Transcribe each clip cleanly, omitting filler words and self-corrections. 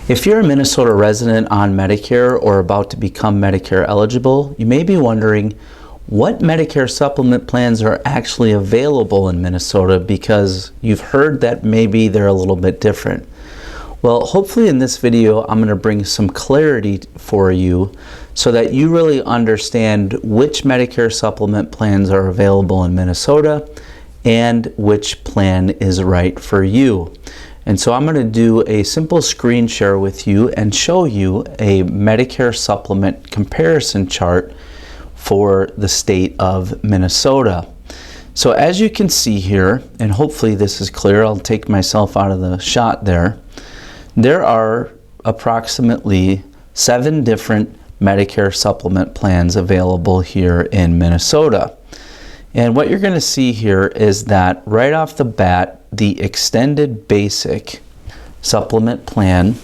If you're a Minnesota resident on Medicare or about to become Medicare eligible, you may be wondering what Medicare supplement plans are actually available in Minnesota, because you've heard that maybe they're a little bit different. Well, hopefully in this video I'm going to bring some clarity for you so that you really understand which Medicare supplement plans are available in Minnesota and which plan is right for you. And so I'm going to do a simple screen share with you and show you a Medicare supplement comparison chart for the state of Minnesota. So as you can see here, and hopefully this is clear, I'll take myself out of the shot there. There are approximately 7 different Medicare supplement plans available here in Minnesota. And what you're going to see here is that right off the bat, the extended basic supplement plan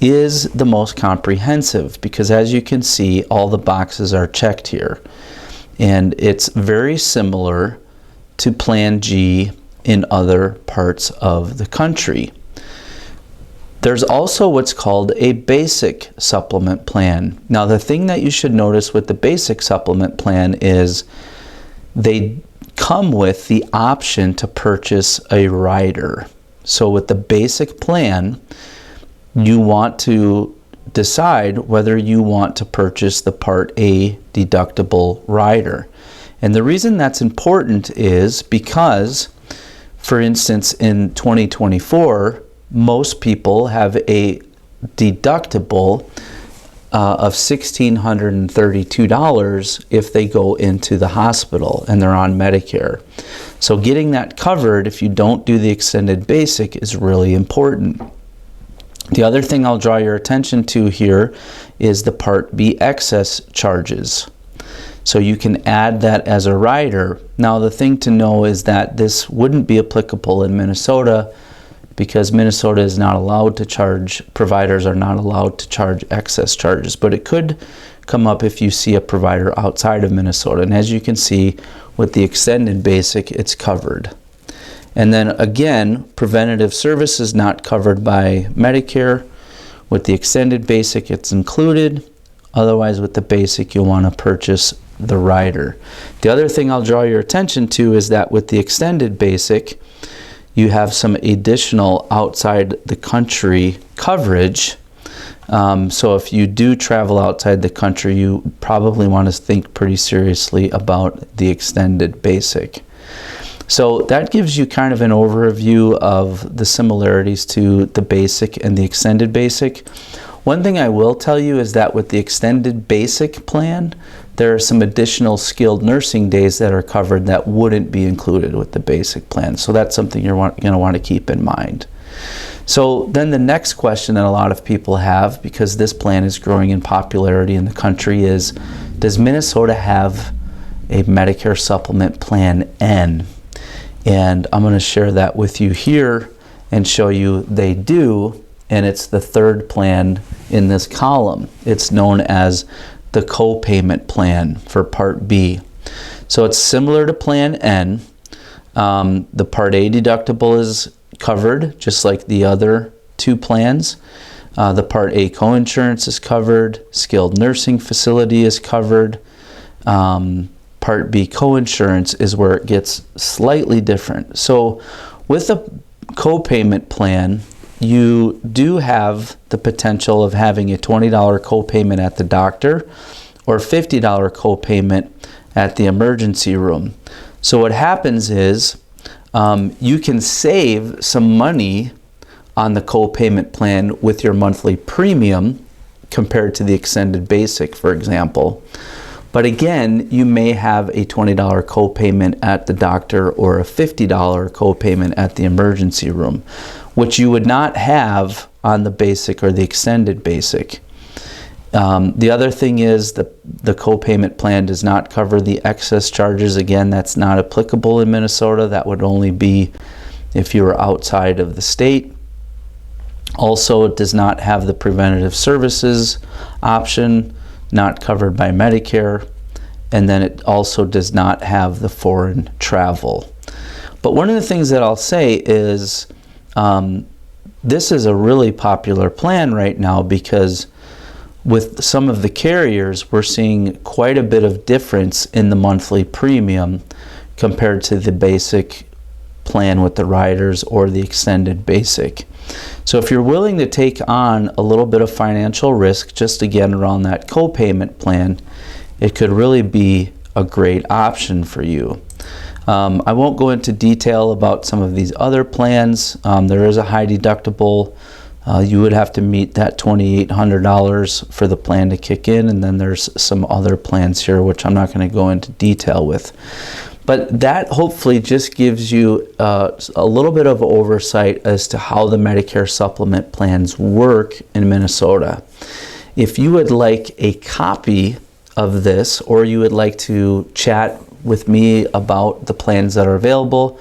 is the most comprehensive, because as you can see, all the boxes are checked here. And it's very similar to Plan G in other parts of the country. There's also what's called a basic supplement plan. Now, the thing that you should notice with the basic supplement plan is they come with the option to purchase a rider. So with the basic plan, you want to decide whether you want to purchase the Part A deductible rider. And the reason that's important is because, for instance, in 2024, most people have a deductible of $1,632 if they go into the hospital and they're on Medicare. So getting that covered if you don't do the extended basic is really important. The other thing I'll draw your attention to here is the Part B excess charges. So you can add that as a rider. Now, the thing to know is that this wouldn't be applicable in Minnesota, because Minnesota is not allowed to charge, providers are not allowed to charge excess charges. But it could come up if you see a provider outside of Minnesota. And as you can see, with the extended basic, it's covered. And then again, preventative service is not covered by Medicare. With the extended basic, it's included. Otherwise, with the basic, you'll want to purchase the rider. The other thing I'll draw your attention to is that with the extended basic, you have some additional outside the country coverage. So if you do travel outside the country, you probably want to think pretty seriously about the extended basic. So that gives you kind of an overview of the similarities to the basic and the extended basic. One thing I will tell you is that with the extended basic plan, there are some additional skilled nursing days that are covered that wouldn't be included with the basic plan. So that's something you're going to want to keep in mind. So then the next question that a lot of people have, because this plan is growing in popularity in the country, is does Minnesota have a Medicare Supplement Plan N? And I'm going to share that with you here and show you they do. And it's the third plan in this column. It's known as the co-payment plan for Part B. So it's similar to Plan N. The Part A deductible is covered, just like the other 2 plans. The Part A coinsurance is covered. Skilled nursing facility is covered. Part B coinsurance is where it gets slightly different. So with the co-payment plan, you do have the potential of having a $20 copayment at the doctor or $50 copayment at the emergency room. So what happens is you can save some money on the copayment plan with your monthly premium compared to the extended basic, for example. But again, you may have a $20 copayment at the doctor or a $50 copayment at the emergency room, which you would not have on the basic or the extended basic. The other thing is the copayment plan does not cover the excess charges. Again, that's not applicable in Minnesota. That would only be if you were outside of the state. Also, it does not have the preventative services option, not covered by Medicare. And then it also does not have the foreign travel. But one of the things that I'll say is this is a really popular plan right now because with some of the carriers, we're seeing quite a bit of difference in the monthly premium compared to the basic plan with the riders or the extended basic. So if you're willing to take on a little bit of financial risk, just again around that co-payment plan, it could really be a great option for you. I won't go into detail about some of these other plans. There is a high deductible. You would have to meet that $2,800 for the plan to kick in, and then there's some other plans here which I'm not going to go into detail with. But that hopefully just gives you a little bit of oversight as to how the Medicare supplement plans work in Minnesota. If you would like a copy of this, or you would like to chat with me about the plans that are available,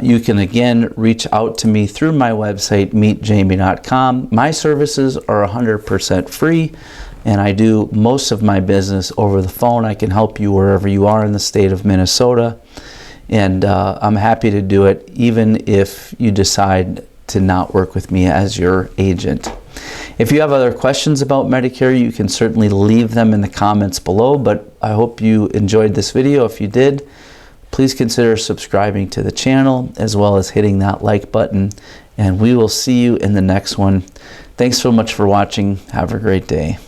you can again reach out to me through my website, meetjamie.com. My services are 100% free, and I do most of my business over the phone. I can help you wherever you are in the state of Minnesota, and I'm happy to do it even if you decide to not work with me as your agent. If you have other questions about Medicare, you can certainly leave them in the comments below, but I hope you enjoyed this video. If you did, please consider subscribing to the channel as well as hitting that like button, and we will see you in the next one. Thanks so much for watching. Have a great day.